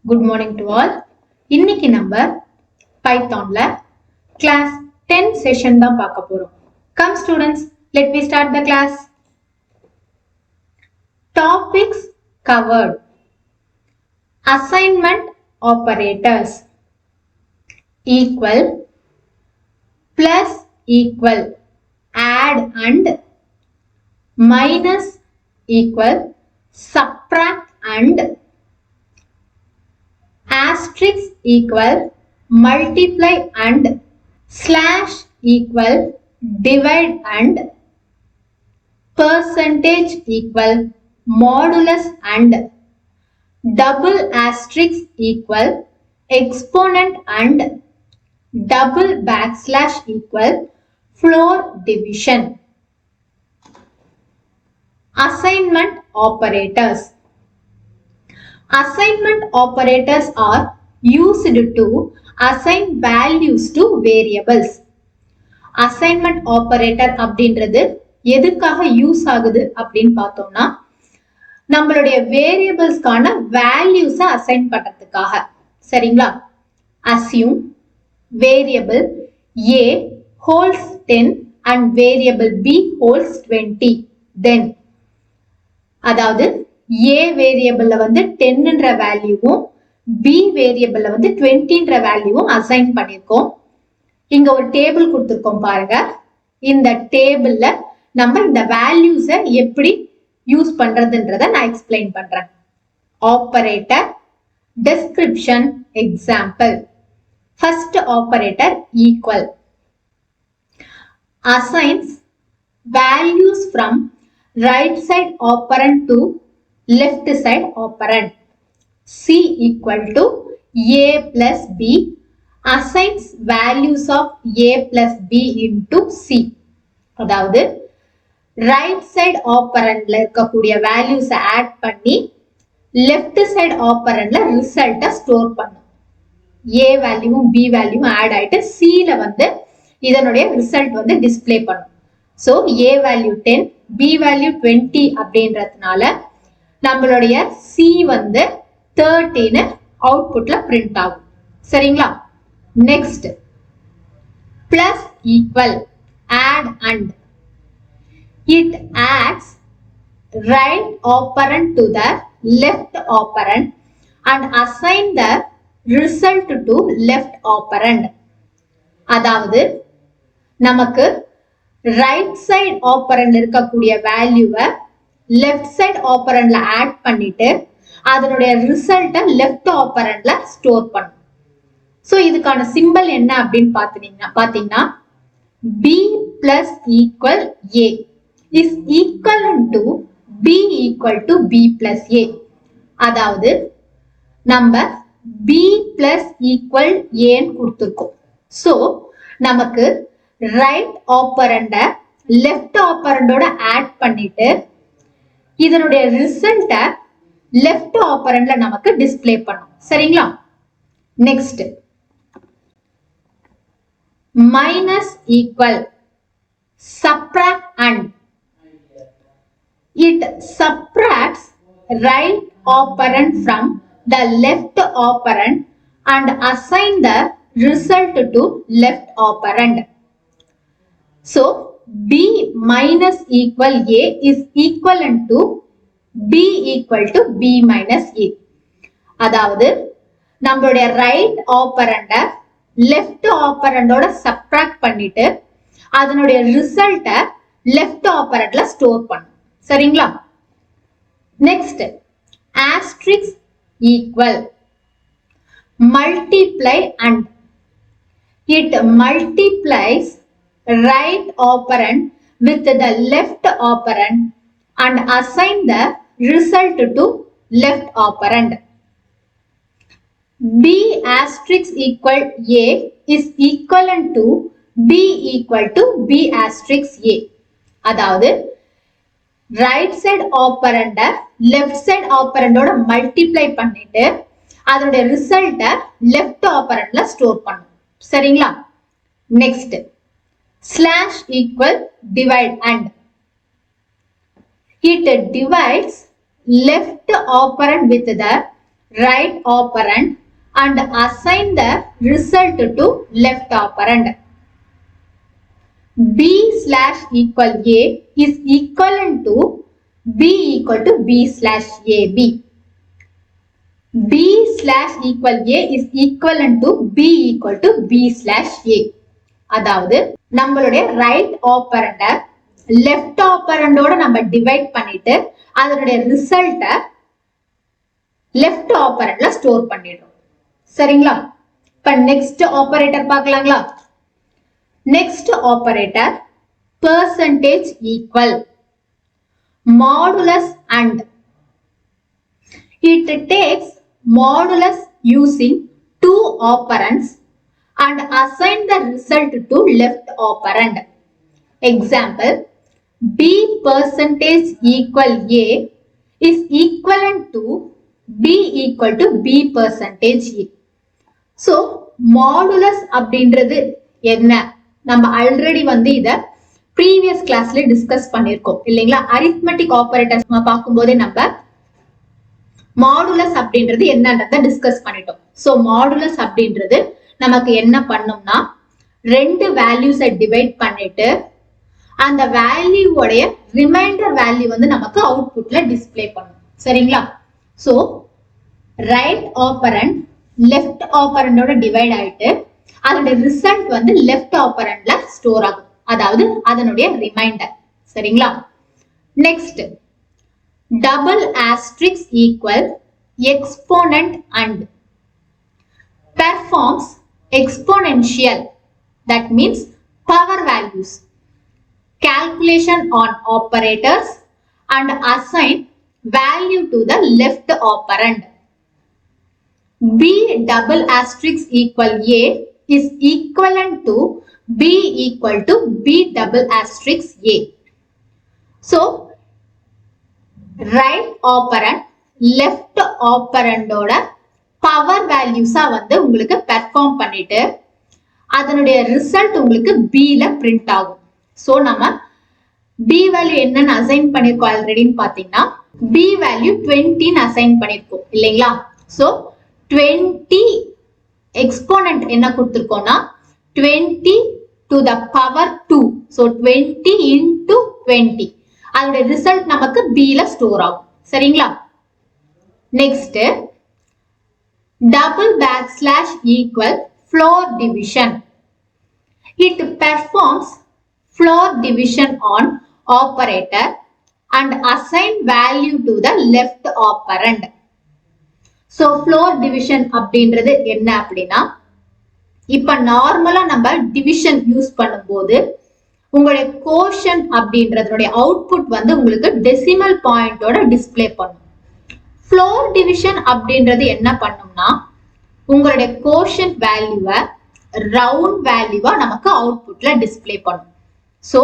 Good morning to all. இன்னைக்கு நம்ம பைத்தான்ல class 10 session தான் பார்க்க போறோம். Come students, let me start the class. Topics covered. Assignment operators. Equal, plus equal, add and, minus equal, subtract and, asterisk equal, multiply and, slash equal, divide and, percentage equal, modulus and, double asterisk equal, exponent and, double backslash equal, floor division. Assignment operators. Assignment operators are used to assign values to variables. Assignment operator அப்படின்றது எதுக்காக use ஆகுது அப்படின்னு பார்த்தோம்னா நம்மளுடைய வேரியபிள்ஸ்க்கான values assign பண்றதுக்காக. சரிங்களா? assume variable a holds 10 and variable b holds 20, then அதாவது a வேரியபிள்ல வந்து 10ன்ற வேல்யூவும் b வேரியபிள்ல வந்து 20ன்ற வேல்யூவும் அசைன் பண்ணிருக்கோம். இங்க ஒரு டேபிள் கொடுத்திருக்கோம் பாருங்க. இந்த டேபிள்ல நம்ம இந்த வேல்யூஸ எப்படி யூஸ் பண்றதுன்றத நான் எக்ஸ்பிளைன் பண்றேன். Operator, description, example. First operator equal. assigns values from right side operand to left side operand. C equal to a plus b assigns values of a plus b into c. அதாவது right side operandல இருக்கக்கூடிய values add பண்ணி left side operandல result store பண்ணும். a வேல்யூவும் b வேல்யூவும் add ஆயிட்டு c ல வந்து இதனுடைய ரிசல்ட் வந்து டிஸ்ப்ளே பண்ணும். So a value 10, b value 20 அப்படின்றதுனால நம்மளுடைய c வந்து 13 அவுட்புட்ல பிரிண்ட் ஆகும். சரிங்களா? Next plus equal, add and. It adds right operand to the left operand and assign the result to left operand. அதாவது நமக்கு ரைட் சைடு ஆப்பரண்ட்ல இருக்கக்கூடிய வேல்யூவை லெஃப்ட் சைடு ஆப்பரண்ட்ல ஆட் பண்ணிட்டு அதனுடைய ரிசல்ட்டை லெஃப்ட் ஆப்பரண்ட்ல ஸ்டோர் பண்ணும். சோ இதுக்கான சிம்பல் என்ன அப்படின்னு பாத்தீங்கன்னா b plus equal a is equivalent to b equal to b plus a. அதாவது நம்ம b plus equal a ன்னு கொடுத்திருக்கோம். சோ நமக்கு ரைட் ஆப்பரண்ட லெஃப்ட் ஆப்பரண்டோட ஆட் பண்ணிட்டு இதனுடைய ரிசல்ட்ட லெஃப்ட் ஆப்பரண்ட்ல நமக்கு டிஸ்ப்ளே பண்ணும். சரிங்களா? Next minus equal, subtract and. It subtracts right operand from the left operand and assign the result to left operand. So b minus equal a is equivalent to b equal to b minus a. அதாவது நம்மளுடைய right ஆப்பரண்ட left ஆப்பரண்டோட subtract பண்ணிட்டு அதனுடைய ரிசல்ட்ட left ஆப்பரண்ட்ல store பண்ணும். சரிங்களா? Next asterisk equal, multiply and. It multiplies right operand with the left operand and assign the result to left operand. b asterisk equal a is equivalent to b equal to b asterisk a. அதாவது right side ஆப்பரண்ட left side ஆப்பரண்டோட multiply பண்ணிட்டு அதனுடைய ரிசல்ட்ட left ஆப்பரண்ட்ல store பண்ணும். சரிங்களா? Next slash equal, divide and. It divides left operand with the right operand and assign the result to left operand. B slash equal A is equivalent to B equal to B slash AB. B slash equal A is equivalent to B equal to B slash A. அதாவது நம்மளுடைய right ஆப்பரண்ட left ஆப்பரண்டோட நம்ம divide பண்ணிட்டு அதனுடைய ரிசல்ட்ட left ஆப்பரண்ட்ல store பண்ணிடுறோம். சரிங்களா? இப்ப நெக்ஸ்ட் ஆப்பரேட்டர் பார்க்கலாங்களா? Next operator percentage equal, modulus and. It takes modulus using two operands and assign the result to left operand. Example, B percentage equal A is equivalent to B equal to B percentage A. So, modulus அப்படின்றது என்ன? நம்ம already இத previous classல discuss பண்ணிருக்கோம் இல்லைங்களா? arithmetic operators பார்க்கும்போதே நம்ம modulus அப்படின்றது என்னன்றத டிஸ்கஸ் பண்ணிட்டோம். சோ மாடுலஸ் அப்படின்றது நமக்கு என்ன பண்ணும்னா ரெண்டு வேல்யூஸை டிவைட் பண்ணிட்டு அந்த வேல்யூவோட ரிமைண்டர் வேல்யூ நமக்கு அவுட்புட்ல டிஸ்ப்ளே பண்ணும். சரிங்களா? சோ ரைட் ஆப்பரண்ட் லெஃப்ட் ஆப்பரண்டோட டிவைட் ஆயிட்டு அதோட ரிசல்ட் லெஃப்ட் ஆப்பரண்ட்ல ஸ்டோர் ஆகும். அதாவது அதனுடைய ரிமைண்டர். சரிங்களா? Next double asterisk equal exponent and performs exponential, that means power values, calculation on operators and assign value to the left operand. B double asterisk equal A is equivalent to B equal to B double asterisk A. So right operand left operand ஓட power values உங்களுக்கு perform பண்ணிட்டு அதனுடைய result உங்களுக்கு B ல print ஆகும். So நம்ம B value என்னன்னு assign பண்ணிருக்கோம் ஆல்ரெடின்னு பாத்தீங்கன்னா B வேல்யூ 20 ன்னு அசைன் பண்ணிருக்கோம் இல்லைங்களா? சோ 20 எக்ஸ்போனன்ட் என்ன கொடுத்திருக்கோம்னா 20 to the power 2. So 20 into 20. அதோட ரிசல்ட் நமக்கு B ல ஸ்டோர் ஆகும். சரிங்களா? Next double backslash equal floor division. It performs floor division on operator and assign value to the left operand. So floor division அப்படின்றது என்ன அப்படின்னா இப்ப நார்மலா நம்ம டிவிஷன் யூஸ் பண்ணும்போது உங்களுடைய கோஷன் அப்படின்றதோட அவுட்புட் உங்களுக்கு டெசிமல் பாயிண்டோட டிஸ்ப்ளே பண்ணும். ஃப்ளோர் டிவிஷன் அப்படின்றது என்ன பண்ணும்னா உங்களுடைய கோஷன் வேல்யூவை ரவுண்ட் வேல்யூவா நமக்கு அவுட்புட்ல டிஸ்ப்ளே பண்ணும். So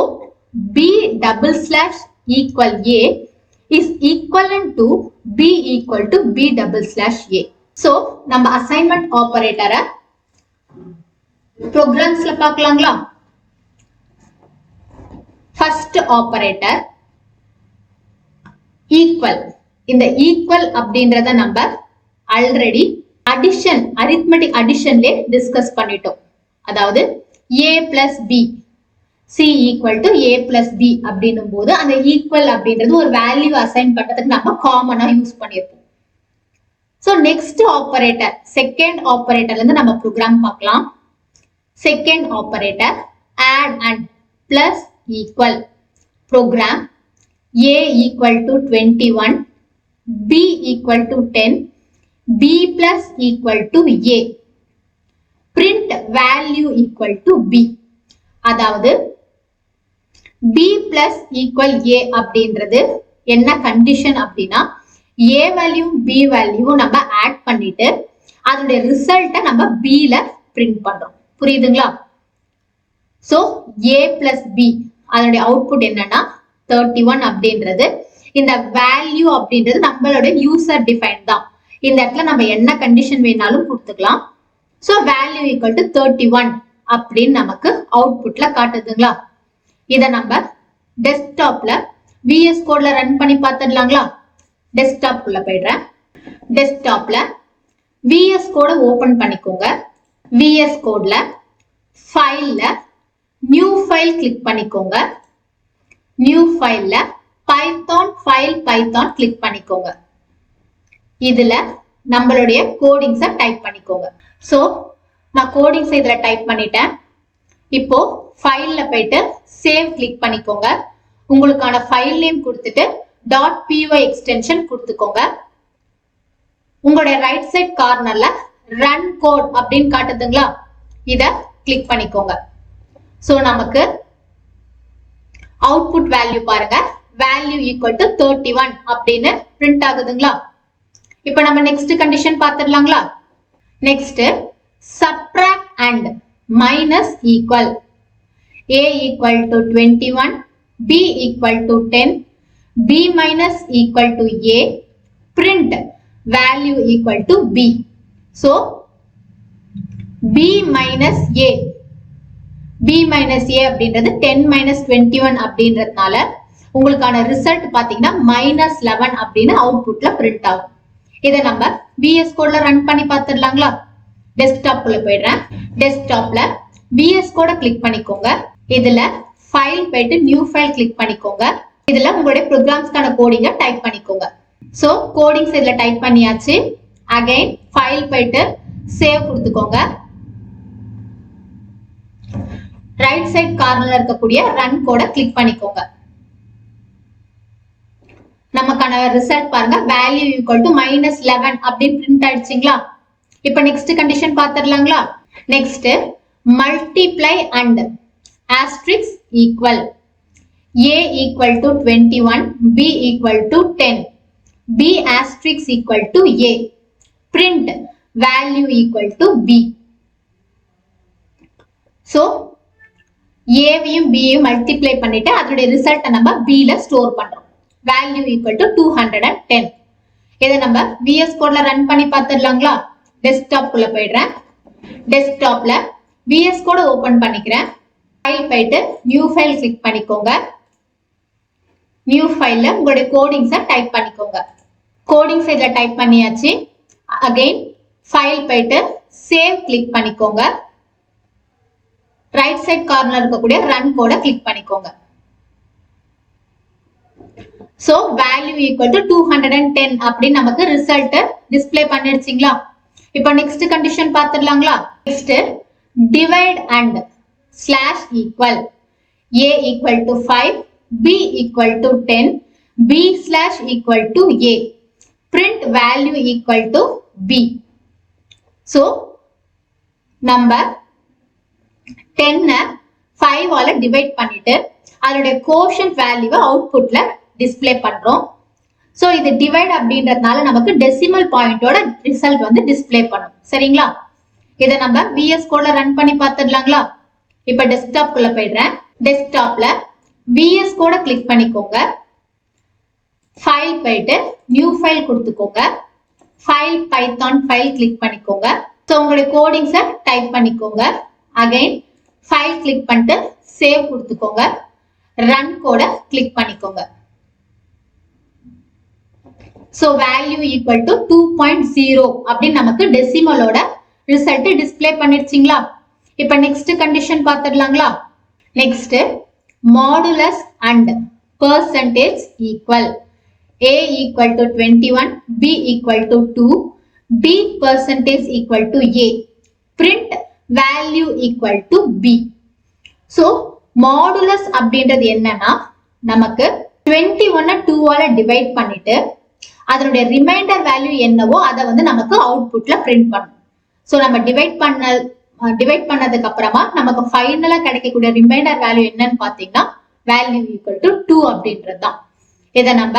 B double slash equal A is equivalent to B equal to B double slash A. So நம்ம அசைன்மெண்ட் ஆப்பரேட்டரை ப்ரோக்ராம்ஸ்ல பார்க்கலாங்களா? First operator equal. இந்த equal அப்படின்றத நம்ம ஆல்ரெடி அடிஷன் arithmetic additionலே டிஸ்கஸ் பண்ணிட்டோம். அதாவது A plus B C equal to A plus B அப்படின்னும் போது அந்த equal அப்படின்றது ஒரு வேல்யூ அசைன் பண்றதுக்கு நம்ம காமனா யூஸ் பண்ணிருப்போம். சோ நெக்ஸ்ட் ஆப்பரேட்டர் செகண்ட் ஆப்பரேட்டர்ல இருந்து நம்ம ப்ரோக்ராம் பார்க்கலாம். Second operator add and plus equal. Program A equal to 21, B equal to 10, B plus equal to A. Print value equal to B. அதாவது B plus equal A அப்படின்றது என்ன condition அப்படின்னா A value B value நம்ம add பண்ணிட்டு அதோட ரிசல்ட்டை நம்ம B ல பிரிண்ட் பண்றோம். புரியுதுங்களா? சோ A plus B அதோட அவுட்புட் என்னன்னா 31 அப்படின்றது இந்த வேல்யூ அப்படின்றது நம்மளோட யூசர் டிஃபைன் தான். இந்த இடத்துல நம்ம என்ன கண்டிஷன் வேணாலும் கொடுத்துக்கலாம். சோ வேல்யூ ஈக்குவல் டு 31 அப்படின்னு நமக்கு அவுட்புட்ல காட்டுதுங்களா? இத நம்ம டெஸ்க்டாப்ல VS கோட்ல ரன் பண்ணி பார்த்துடலாங்களா? டெஸ்க்டாப் குள்ள போயிடுறேன். டெஸ்க்டாப்ல VS கோட ஓபன் பண்ணிக்கோங்க. VS கோட்ல ஃபைல்ல நியூ ஃபைல் கிளிக் பண்ணிக்கோங்க. நியூ ஃபைல்ல பைத்தான் கிளிக் பண்ணிக்கோங்க. இதுல நம்மளுடைய கோடிங்ஸை டைப் பண்ணிக்கோங்க. சோ நான் கோடிங்ஸ் இதுல டைப் பண்ணிட்டேன். இப்போ ஃபைல்ல போயிட்டு சேவ் கிளிக் பண்ணிக்கோங்க. உங்களுக்கான ஃபைல் நேம் கொடுத்துட்டு .py எக்ஸ்டென்ஷன் கொடுத்துக்கோங்க. உங்களுடைய ரைட் சைட் கார்னர்ல ரன் கோட் அப்படின்னு காட்டுதுங்களா, இத கிளிக் பண்ணிக்கோங்க. சோ நமக்கு அவுட்புட் வேல்யூ பாருங்க, வேல்யூ ஈக்குவல் டு 31 அப்படின்னு பிரிண்ட் ஆகுதுங்களா. இப்ப நம்ம நெக்ஸ்ட் கண்டிஷன் பாத்துடலாங்களா. Next subtract and minus equal a equal to 21, b equal to 10, b minus equal to a, print value equal to b. So b minus a அப்படின்றது 10 minus 21 அப்படின்றதுனால உங்களுக்கான result பாத்தீங்கன்னா -11 அப்படின்னு அவுட்புட்ல print ஆகும். இதை நம்ம VS கோட்ல ரன் பண்ணி பார்த்துடலாங்களா. டெஸ்க்டாப்ல போயிடுறேன். டெஸ்க்டாப்ல VS கோட கிளிக் பண்ணிக்கோங்க. இதுல ஃபைல் போயிட்டு நியூ ஃபைல் கிளிக் பண்ணிக்கோங்க. இதுல உங்களுடைய ப்ரோக்ராம்ஸ்க்கான கோடிங்க டைப் பண்ணிக்கோங்க. சோ கோடிங்ஸ் இதுல டைப் பண்ணியாச்சு. அகைன் ஃபைல் போயிட்டு சேவ் கொடுத்துக்கோங்க. ரைட் சைட் கார்னர்ல இருக்கக்கூடிய ரன் கோட கிளிக் பண்ணிக்கோங்க. நமக்கான ரிசல்ட் பாருங்க, வேல்யூ ஈக்குவல் டு -11 அப்படின்னு பிரிண்ட் ஆயிடுச்சுங்களா. இப்ப நெக்ஸ்ட் கண்டிஷன் பாத்துடலாங்களா. Next multiply and asterisk equal a equal to 21, b equal to 10, b asterisk equal to a, print value equal to b. So a வையும் b யும் multiply பண்ணிட்டு அதோட result நம்ம b ல ஸ்டோர் பண்றோம். Value equal to 210. இதை நம்ம VS கோட்ல ரன் பண்ணி பார்த்துடலாங்களா. டெஸ்க்டாப் குள்ள போயிடுறேன். டெஸ்க்டாப்ல VS கோட ஓபன் பண்ணிக்கிறேன். ஃபைல் போயிட்டு நியூ ஃபைல் கிளிக் பண்ணிக்கோங்க. நியூ ஃபைல்ல உங்களுடைய கோடிங்ஸை டைப் பண்ணிக்கோங்க. கோடிங்ஸ் இதுல டைப் பண்ணியாச்சு. அகைன் ஃபைல் போயிட்டு சேவ் கிளிக் பண்ணிக்கோங்க. ரைட் சைட் கார்னர் இருக்கக்கூடிய ரன் கோட கிளிக் பண்ணிக்கோங்க. சோ வேல்யூ ஈக்குவல் டு 210 அப்படின்னு நமக்கு ரிசல்ட் டிஸ்ப்ளே பண்ணிடுச்சிங்களா. இப்போ நெக்ஸ்ட் கண்டிஷன் பார்த்துடலாங்களா. Next divide and slash equal a equal to 5, b equal to 10, b slash equal to a, print value equal to b. So number 10 5 ஆல divide பண்ணிட்டு அதோட quotient வேல்யூவை அவுட்புட்ல display பண்றோம். சோ இது divide அப்படின்றதுனால நமக்கு டெசிமல் பாயிண்டோட ரிசல்ட் வந்து டிஸ்ப்ளே பண்ணும். சரிங்களா. இதை நம்ம VS கோட்ல ரன் பண்ணி பார்த்துடலாங்களா. இப்ப டெஸ்க்டாப் குள்ள போயிடுறேன். டெஸ்க்டாப்ல VS கோட கிளிக் பண்ணிக்கோங்க. ஃபைல் போயிட்டு நியூ ஃபைல் கொடுத்துக்கோங்க. ஃபைல் பைத்தான் ஃபைல் கிளிக் பண்ணிக்கோங்க. சோ உங்களுடைய கோடிங்ஸை டைப் பண்ணிக்கோங்க. அகைன் ஃபைல் கிளிக் பண்ணிட்டு சேவ் கொடுத்துக்கோங்க. ரன் கோட கிளிக் பண்ணிக்கோங்க. சோ வேல்யூ ஈக்குவல் டு 2.0 அப்படின்னு நமக்கு டெசிமலோட ரிசல்ட் டிஸ்ப்ளே பண்ணிருச்சிங்களா. இப்ப நெக்ஸ்ட் கண்டிஷன் பார்த்துடலாங்களா. Next modulus and percentage equal a equal to 21, b equal to 2, b percentage equal to a, print value equal to b. so modulus அப்படின்றது என்னன்னா, நமக்கு 21 2 ஆல டிவைட் பண்ணிட்டு அதனுடைய ரிமைண்டர் வேல்யூ என்னவோ அதை வந்து நமக்கு அவுட்புட்ல பிரிண்ட் பண்ணும். சோ நம்ம டிவைட் பண்ணதுக்கு அப்புறமா நமக்கு ஃபைனலா கிடைக்கக்கூடிய ரிமைண்டர் வேல்யூ என்னன்னு பாத்தீங்கன்னா வேல்யூ ஈக்குவல் டு 2 அப்படின்றது தான். இதை நம்ம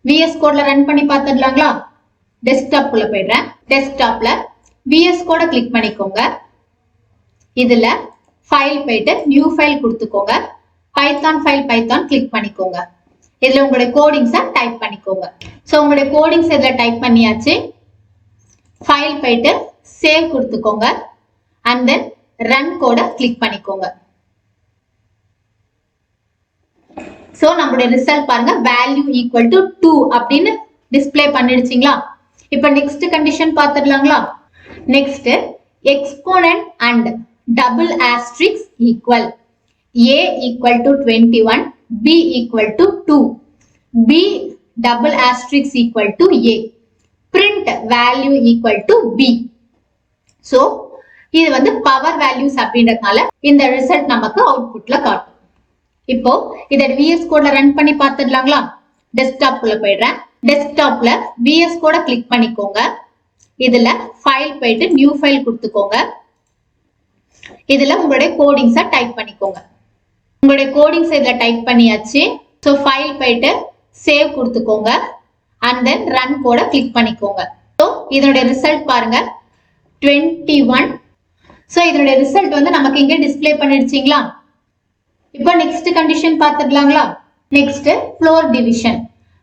VS கோட்ல ரன் பண்ணி பார்த்துடலாங்களா. டெஸ்க்டாப் குள்ள போயிடுறேன். டெஸ்க்டாப்ல VS கோட கிளிக் பண்ணிக்கோங்க. இதுல ஃபைல் போயிட்டு நியூ ஃபைல் கொடுத்துக்கோங்க. பைத்தான் ஃபைல் பைத்தான் கிளிக் பண்ணிக்கோங்க. இதுல உங்களுடைய கோடிங்ஸை டைப் பண்ணிக்கோங்க. சோ உங்களுடைய கோடிங்ஸ் இதுல டைப் பண்ணியாச்சு. ஃபைல் போயிட்டு சேவ் கொடுத்துக்கோங்க. அண்ட் தென் ரன் கோட கிளிக் பண்ணிக்கோங்க. சோ நம்மளுடைய ரிசல்ட் பாருங்க, வேல்யூ ஈக்குவல் டு 2 அப்படின்னு டிஸ்ப்ளே பண்ணிடுச்சிங்களா. இப்ப நெக்ஸ்ட் கண்டிஷன் பாத்துடலாங்களா? Next exponent and double asterisk equal a equal to 21, b equal to 2, b double asterisk equal to a, print value equal to b. So இது வந்து power values அப்படின்றதுனால இந்த result நமக்கு அவுட்புட்ல காட்டும். இப்போ இத VS கோட்ல ரன் பண்ணி பார்த்துடலாங்களா? டெஸ்க்டாப் குள்ள போயிடுறேன். டெஸ்க்டாப்ல VS கோட கிளிக் பண்ணிக்கோங்க. இதுல ஃபைல் போயிட்டு நியூ ஃபைல் கொடுத்துக்கோங்க. இதுல உங்களுடைய கோடிங்ஸை டைப் பண்ணிக்கோங்க. உங்களுடைய கோடிங்ஸ் இதுல டைப் பண்ணியாச்சு. ஸோ ஃபைல் போயிட்டு சேவ் கொடுத்துக்கோங்க. அண்ட் தென் ரன் கோட கிளிக் பண்ணிக்கோங்க. ஸோ இதனுடைய ரிசல்ட் பாருங்க 21. ஸோ இதனுடைய ரிசல்ட் வந்து நமக்கு இங்க டிஸ்பிளே பண்ணிடுச்சிங்களா? இப்போ நெக்ஸ்ட் கண்டிஷன் பார்த்துடலாங்களா? Next floor division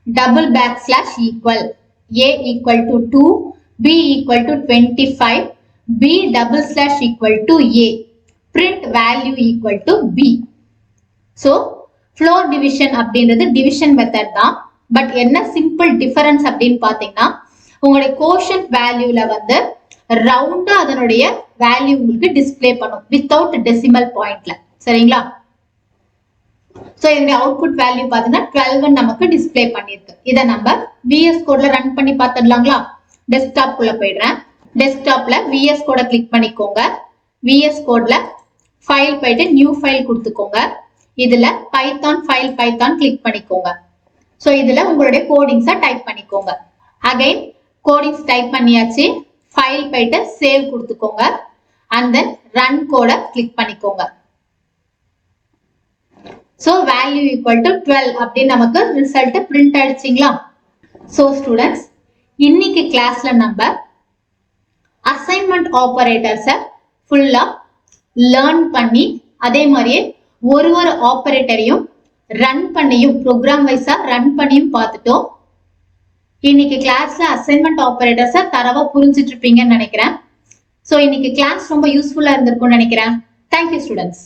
double backslash equal a equal to 2, b equal to 25, b double slash equal to a, print value equal to b. So floor division அப்படின்றது division method தான். But என்ன simple difference அப்படின்னு பாத்தீங்கன்னா உங்களுடைய quotient வேல்யூல வந்து ரவுண்டா அதனுடைய value உங்களுக்கு டிஸ்பிளே பண்ணும் வித்தவுட் டெசிமல் பாயிண்ட்ல. சரிங்களா? சோ இதனுடைய அவுட்புட் வேல்யூ பாத்தீங்கன்னா 12 நமக்கு டிஸ்பிளே பண்ணிருக்கு. இத நம்ம VS கோட்ல ரன் பண்ணி பார்த்துடலாங்களா? டெஸ்க்டாப் குள்ள போயிடுறேன். டெஸ்க்டாப்ல VS கோட கிளிக் பண்ணிக்கோங்க. VS கோட்ல ஃபைல் போயிட்டு நியூ ஃபைல் கொடுத்துக்கோங்க. இதுல பைத்தான் ஃபைல் பைத்தான் கிளிக் பண்ணிக்கோங்க. சோ இதுல உங்களுடைய கோடிங்ஸை டைப் பண்ணிக்கோங்க. அகைன் கோடிங்ஸ் டைப் பண்ணியாச்சு. ஃபைல் போயிட்டு சேவ் கொடுத்துக்கோங்க. அண்ட் தென் ரன் கோட கிளிக் பண்ணிக்கோங்க. சோ வேல்யூ ஈக்குவல் டு 12 அப்படின்னு நமக்கு ரிசல்ட் பிரிண்ட் ஆயிடுச்சுங்களா? சோ ஸ்டூடெண்ட்ஸ் இன்னைக்கு கிளாஸ்ல நம்ம அசைன்மெண்ட் ஆபரேட்டர்ஸை ஃபுல்லா லேர்ன் பண்ணி அதே மாதிரியே ஒரு ஒரு ஆபரேட்டரையும் ரன் பண்ணியும் ப்ரோக்ராம் வைஸா ரன் பண்ணியும் பார்த்துட்டோம். இன்னைக்கு கிளாஸ்ல அசைன்மெண்ட் ஆபரேட்டர்ஸை தரவா புரிஞ்சிட்டு இருப்பீங்கன்னு நினைக்கிறேன். சோ இன்னைக்கு கிளாஸ் ரொம்ப யூஸ்ஃபுல்லா இருந்திருக்கும்னு நினைக்கிறேன். Thank you students.